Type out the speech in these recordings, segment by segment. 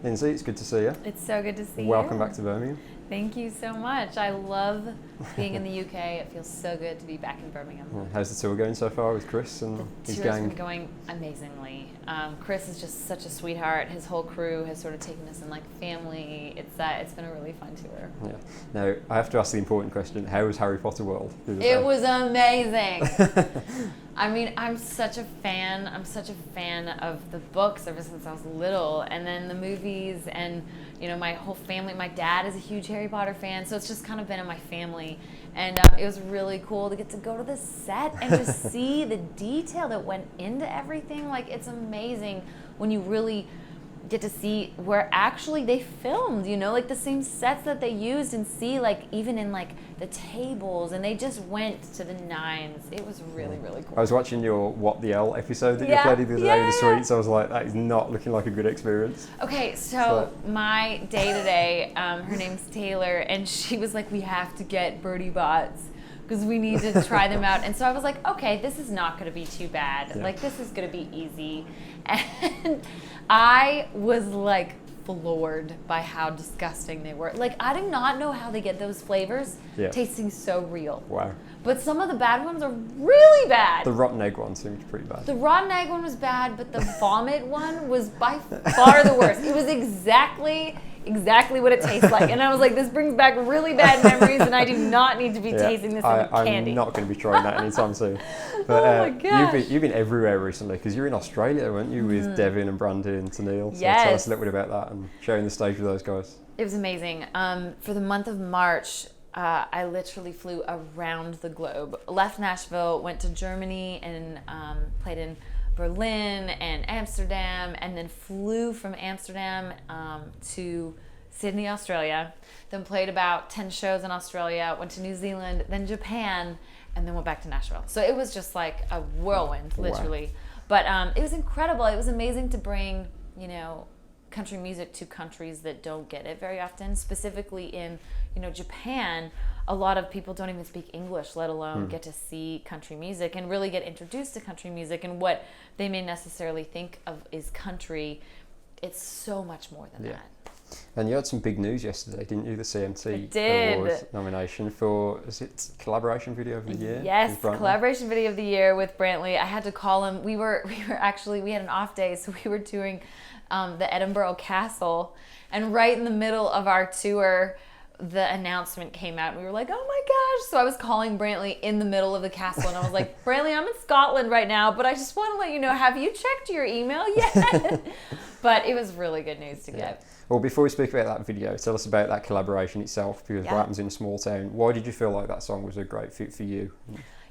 Lindsay, it's good to see you. It's so good to see you. Welcome back to Birmingham. Thank you so much. I love being in the UK. It feels so good to be back in Birmingham. How's the tour going so far with Chris and his The tour's gang? been going amazingly. Chris is just such a sweetheart. His whole crew has sort of taken us in like family. It's been a really fun tour. Yeah. Now, I have to ask the important question. How was Harry Potter World? It was amazing. I mean, I'm such a fan of the books ever since I was little, and then the movies, and you know, my whole family. My dad is a huge Harry Potter fan, so it's just kind of been in my family. And it was really cool to get to go to the set and just see the detail that went into everything. Like, it's amazing when you really get to see where actually they filmed, you know, like the same sets that they used, and see like even in like the tables, and they just went to the nines. It was really, really cool. I was watching your What the L episode that you played the other day in the suite, so I was like, that is not looking like a good experience. Okay, so my day-to-day, her name's Taylor, and she was like, we have to get Birdie Bots because we need to try them out. And so I was like, okay, this is not going to be too bad. Like, this is going to be easy. And I was like floored by how disgusting they were. Like, I did not know how they get those flavors tasting so real. Wow. But some of the bad ones are really bad. The rotten egg one seemed pretty bad. The rotten egg one was bad, but the vomit one was by far the worst. It was exactly what it tastes like. And I was like, this brings back really bad memories, and I do not need to be tasting this in candy. I'm not going to be trying that anytime soon. But oh my gosh. You've been everywhere recently, because you're in Australia, weren't you, with Devin and Brandon and Tennille? So yes. Tell us a little bit about that and sharing the stage with those guys. It was amazing. For the month of March, I literally flew around the globe. Left Nashville, went to Germany, and played in Berlin and Amsterdam, and then flew from Amsterdam to Sydney, Australia. Then played about 10 shows in Australia, went to New Zealand, then Japan, and then went back to Nashville. So it was just like a whirlwind, literally. Wow. But it was incredible. It was amazing to bring, you know, country music to countries that don't get it very often. Specifically in, you know, Japan, a lot of people don't even speak English, let alone get to see country music and really get introduced to country music, and what they may necessarily think of is country. It's so much more than that. And you had some big news yesterday, didn't you? The CMT Awards nomination for, is it Collaboration Video of the Year? Yes, Collaboration Video of the Year with Brantley. I had to call him. We had an off day, so we were touring the Edinburgh Castle, and right in the middle of our tour, the announcement came out, and we were like, oh my gosh. So I was calling Brantley in the middle of the castle, and I was like, Brantley, I'm in Scotland right now, but I just want to let you know, have you checked your email yet? But it was really good news to get. Well, before we speak about that video, tell us about that collaboration itself, because what happens in a small town. Why did you feel like that song was a great fit for you?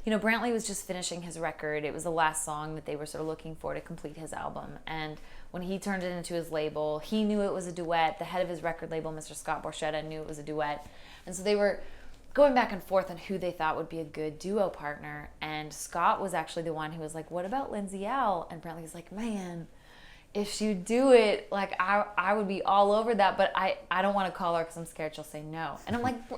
You know, Brantley was just finishing his record. It was the last song that they were sort of looking for to complete his album. And when he turned it into his label, he knew it was a duet. The head of his record label, Mr. Scott Borchetta, knew it was a duet. And so they were going back and forth on who they thought would be a good duo partner. And Scott was actually the one who was like, what about Lindsay Ell? And Brantley was like, man, if you do it, like I would be all over that, but I don't want to call her because I'm scared she'll say no. And I'm like,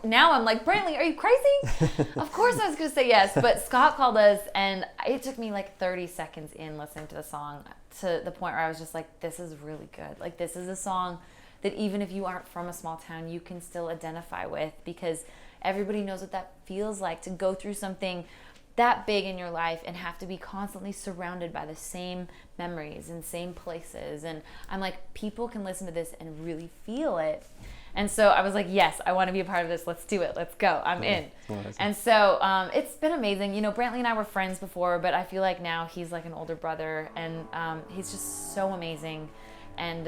Brantley, are you crazy? Of course I was going to say yes, but Scott called us, and it took me like 30 seconds in listening to the song to the point where I was just like, this is really good. Like, this is a song that even if you aren't from a small town, you can still identify with, because everybody knows what that feels like to go through something that big in your life and have to be constantly surrounded by the same memories and same places. And I'm like, people can listen to this and really feel it. And so I was like, yes, I want to be a part of this. Let's do it. Let's go. I'm in. Amazing. And so it's been amazing. You know, Brantley and I were friends before, but I feel like now he's like an older brother, and he's just so amazing. And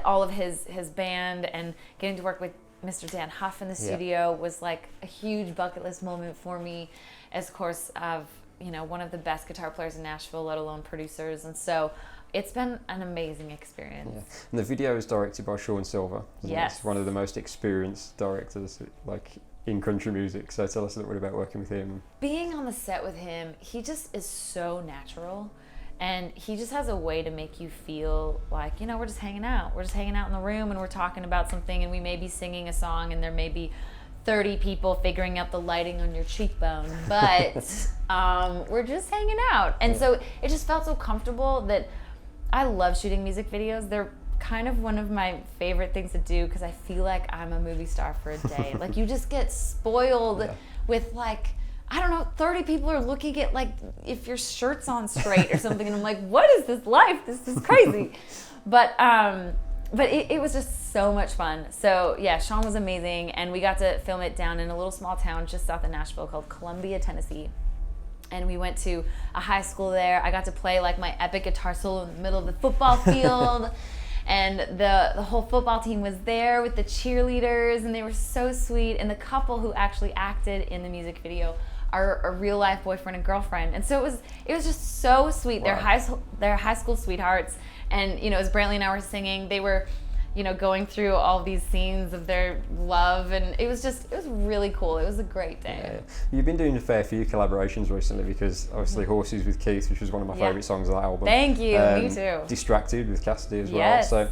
all of his band, and getting to work with Mr. Dan Huff in the studio was like a huge bucket list moment for me, as of course of, you know, one of the best guitar players in Nashville, let alone producers. And so it's been an amazing experience. Yeah. And the video is directed by Sean Silver. Yes. He's one of the most experienced directors like in country music. So tell us a little bit about working with him. Being on the set with him, he just is so natural. And he just has a way to make you feel like, you know, we're just hanging out. We're just hanging out in the room, and we're talking about something, and we may be singing a song, and there may be 30 people figuring out the lighting on your cheekbone, but we're just hanging out. And so it just felt so comfortable that I love shooting music videos. They're kind of one of my favorite things to do because I feel like I'm a movie star for a day. Like you just get spoiled with like, I don't know, 30 people are looking at like if your shirt's on straight or something, and I'm like, what is this life? This is crazy. But it was just so much fun. So yeah, Sean was amazing, and we got to film it down in a little small town just south of Nashville called Columbia, Tennessee. And we went to a high school there. I got to play like my epic guitar solo in the middle of the football field. And the whole football team was there with the cheerleaders, and they were so sweet. And the couple who actually acted in the music video are a real life boyfriend and girlfriend. And so it was just so sweet. Wow. They're high school sweethearts. And as Brantley and I were singing, they were going through all these scenes of their love, and it was really cool. It was a great day. Yeah. You've been doing a fair few collaborations recently, because obviously Horses with Keith, which was one of my favourite songs of that album. Thank you, me too. Distracted with Cassidy as well. Yes. So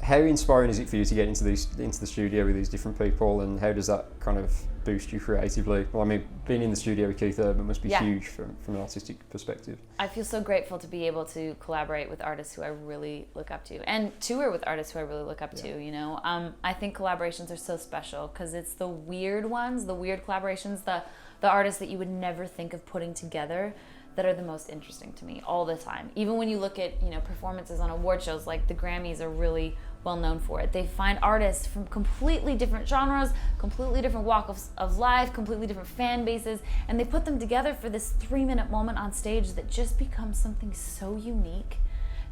how inspiring is it for you to get into the studio with these different people, and how does that kind of boost you creatively? Well, I mean, being in the studio with Keith Urban must be huge from an artistic perspective. I feel so grateful to be able to collaborate with artists who I really look up to, and tour with artists who I really look up to. I think collaborations are so special because it's the weird ones, the weird collaborations, the artists that you would never think of putting together that are the most interesting to me all the time. Even when you look at performances on award shows, like the Grammys are really well known for it. They find artists from completely different genres, completely different walks of life, completely different fan bases, and they put them together for this 3-minute moment on stage that just becomes something so unique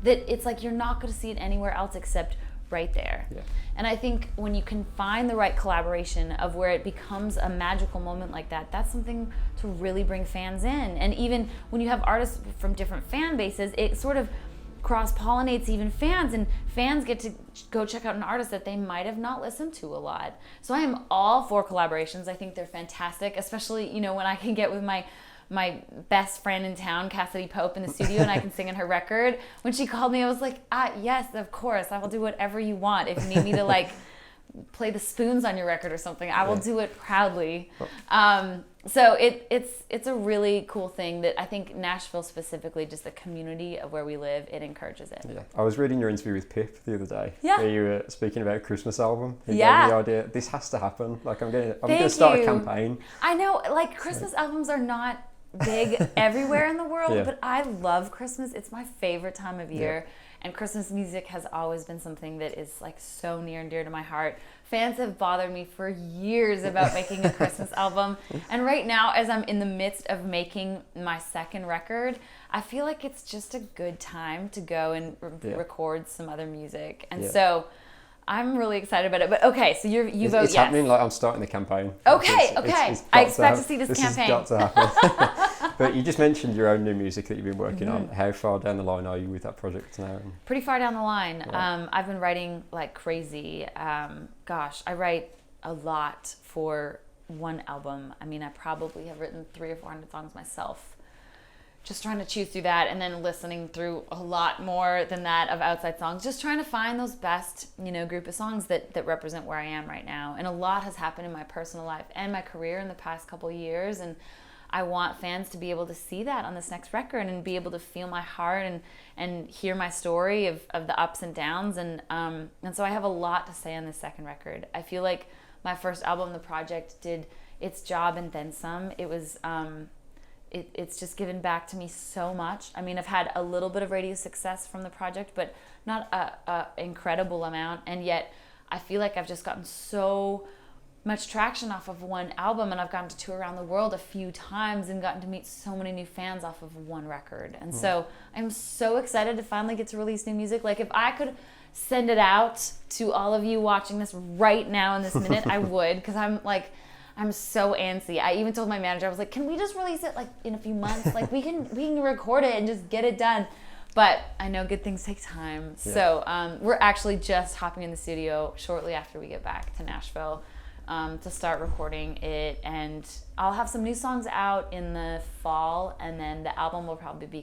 that it's like you're not going to see it anywhere else except right there. Yeah. And I think when you can find the right collaboration of where it becomes a magical moment like that, that's something to really bring fans in. And even when you have artists from different fan bases, it sort of cross-pollinates even fans, and fans get to go check out an artist that they might have not listened to a lot. So I am all for collaborations. I think they're fantastic, especially when I can get with my best friend in town, Cassidy Pope, in the studio, and I can sing on her record. When she called me, I was like, yes, of course, I will do whatever you want. If you need me to like play the spoons on your record or something, I will do it proudly. So it's a really cool thing that I think Nashville specifically, just the community of where we live, it encourages it. Yeah, I was reading your interview with Pip the other day. Yeah. Where you were speaking about a Christmas album. He gave me the idea, this has to happen. Like I'm going to start a campaign. I know, like Christmas albums are not big everywhere in the world, but I love Christmas. It's my favorite time of year. Yeah. And Christmas music has always been something that is like so near and dear to my heart. Fans have bothered me for years about making a Christmas album. And right now, as I'm in the midst of making my second record, I feel like it's just a good time to go and record some other music. And so I'm really excited about it. But okay, so you vote yes. It's happening, like I'm starting the campaign. Okay. I expect to see this campaign. This has got to happen. But you just mentioned your own new music that you've been working on. How far down the line are you with that project now? Pretty far down the line. Right. I've been writing like crazy. I write a lot for one album. I mean, I probably have written 300 or 400 songs myself. Just trying to choose through that, and then listening through a lot more than that of outside songs. Just trying to find those best, group of songs that represent where I am right now. And a lot has happened in my personal life and my career in the past couple of years, and I want fans to be able to see that on this next record and be able to feel my heart and hear my story of the ups and downs. And so I have a lot to say on this second record. I feel like my first album, The Project, did its job and then some. It was it's just given back to me so much. I mean, I've had a little bit of radio success from The Project, but not a incredible amount. And yet I feel like I've just gotten so much traction off of one album, and I've gotten to tour around the world a few times and gotten to meet so many new fans off of one record. And so I'm so excited to finally get to release new music. Like if I could send it out to all of you watching this right now in this minute, I would, because I'm so antsy. I even told my manager, I was like, can we just release it like in a few months? Like we can record it and just get it done. But I know good things take time. Yeah. So we're actually just hopping in the studio shortly after we get back to Nashville to start recording it. And I'll have some new songs out in the fall, and then the album will probably be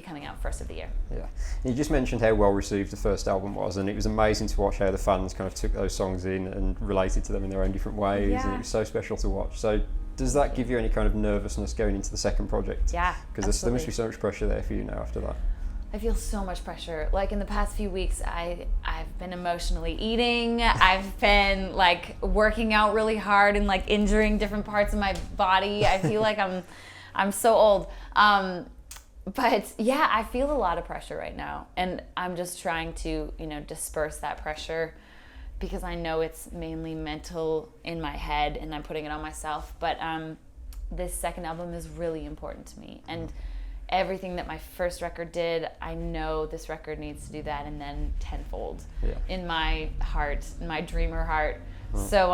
coming out first of the year. Yeah. You just mentioned how well received the first album was, and it was amazing to watch how the fans kind of took those songs in and related to them in their own different ways, and it was so special to watch. So does that give you any kind of nervousness going into the second project? Yeah, because there must be so much pressure there for you now after that. I feel so much pressure. Like in the past few weeks, I've been emotionally eating. I've been like working out really hard and like injuring different parts of my body. I feel like I'm so old. But yeah, I feel a lot of pressure right now, and I'm just trying to, disperse that pressure, because I know it's mainly mental in my head and I'm putting it on myself. But this second album is really important to me, and everything that my first record did, I know this record needs to do that, and then tenfold in my heart, in my dreamer heart. So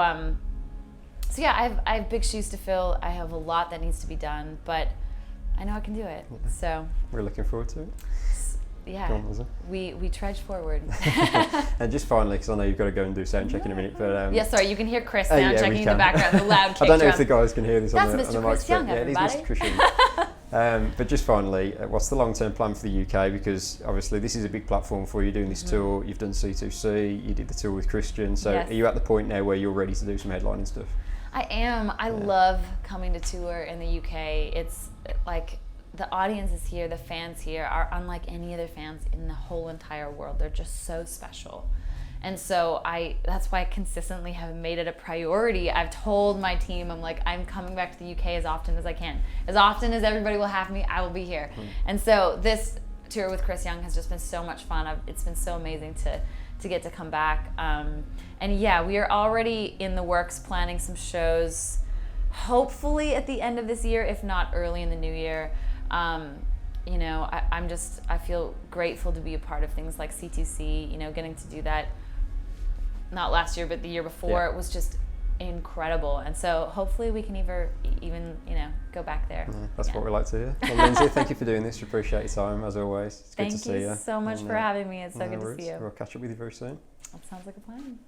yeah, I have big shoes to fill. I have a lot that needs to be done, but I know I can do it. So we're looking forward to it. Yeah, Go on, Lizzie. We trudge forward. And just finally, because I know you've got to go and do sound check in a minute, but yeah, sorry, you can hear Chris sound checking in the can. background, the loud kick I don't know drum. if the guys can hear this That's on the Mr. mic. Chris Young, Yeah, it is everybody. Mr. Chris Young. But just finally, what's the long-term plan for the UK? Because obviously this is a big platform for you, doing this tour. You've done C2C, you did the tour with Christian. So Yes. are you at the point now where you're ready to do some headlining stuff? I am. I love coming to tour in the UK. It's like the audiences here, the fans here are unlike any other fans in the whole entire world. They're just so special. And so that's why I consistently have made it a priority. I've told my team, I'm coming back to the UK as often as I can. As often as everybody will have me, I will be here. And so this tour with Chris Young has just been so much fun. It's been so amazing to get to come back. And yeah, we are already in the works planning some shows, hopefully at the end of this year, if not early in the new year. I feel grateful to be a part of things like C2C, getting to do that not last year but the year before. It was just incredible, and so hopefully we can even go back there. That's what we like to hear. Well, Lindsay, thank you for doing this. We appreciate your time as always. It's good to see you. Thank you so much for having me. It's so good to see you. We'll catch up with you very soon. That sounds like a plan.